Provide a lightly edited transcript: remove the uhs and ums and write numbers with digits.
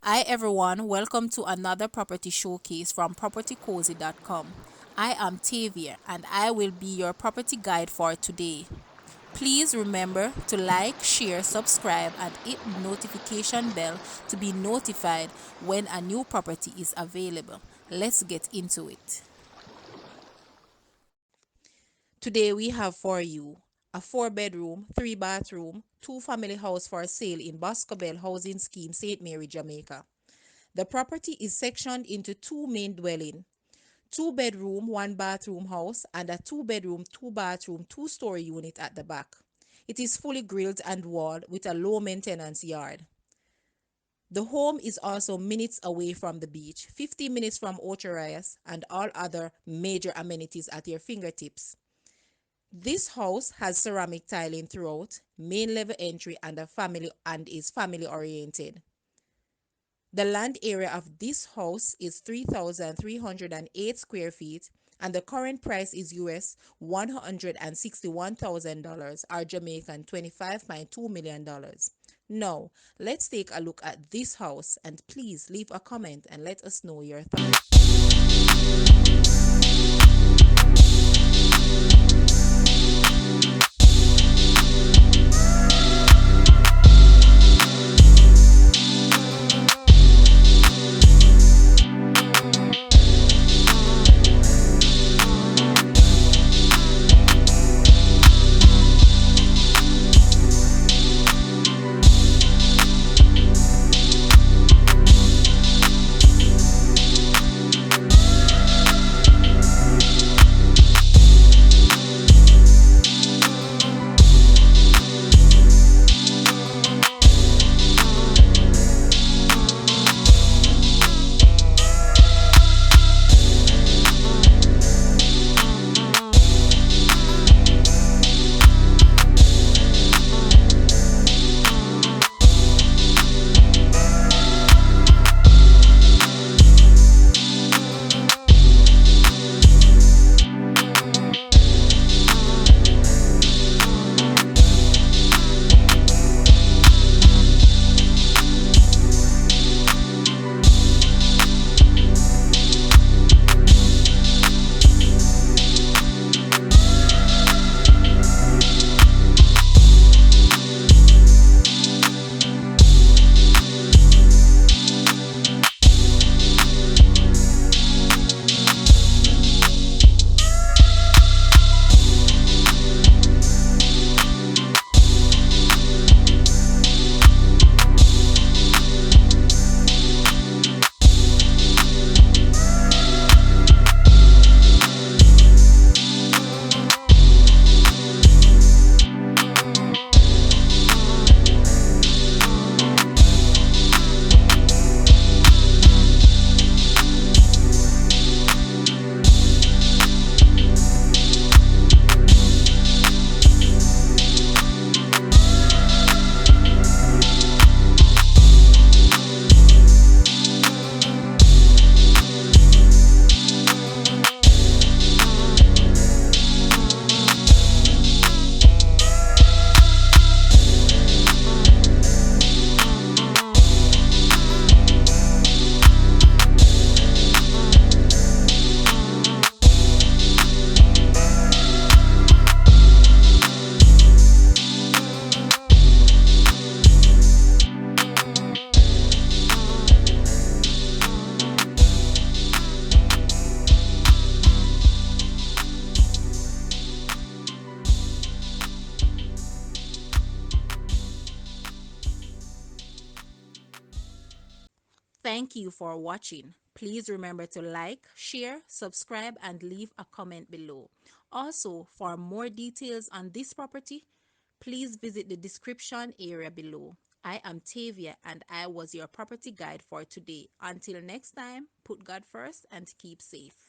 Hi everyone, welcome to another property showcase from PropertyCozy.com. I am Tavia and I will be your property guide for today. Please remember to like, share, subscribe and hit the notification bell to be notified when a new property is available. Let's get into it. Today we have for you a 4-bedroom, 3-bathroom, 2-family house for sale in Boscobel Housing Scheme, St. Mary, Jamaica. The property is sectioned into two main dwellings, 2-bedroom, 1-bathroom house and a 2-bedroom, 2-bathroom, 2-story unit at the back. It is fully grilled and walled with a low maintenance yard. The home is also minutes away from the beach, 50 minutes from Ocharias and all other major amenities at your fingertips. This house has ceramic tiling throughout, main level entry and is family oriented. The land area of this house is 3,308 square feet and the current price is US $161,000 or Jamaican $25.2 million. Now, let's take a look at this house and please leave a comment and let us know your thoughts. Thank you for watching. Please remember to like, share, subscribe, and leave a comment below. Also, for more details on this property, please visit the description area below. I am Tavia and I was your property guide for today. Until next time, put God first and keep safe.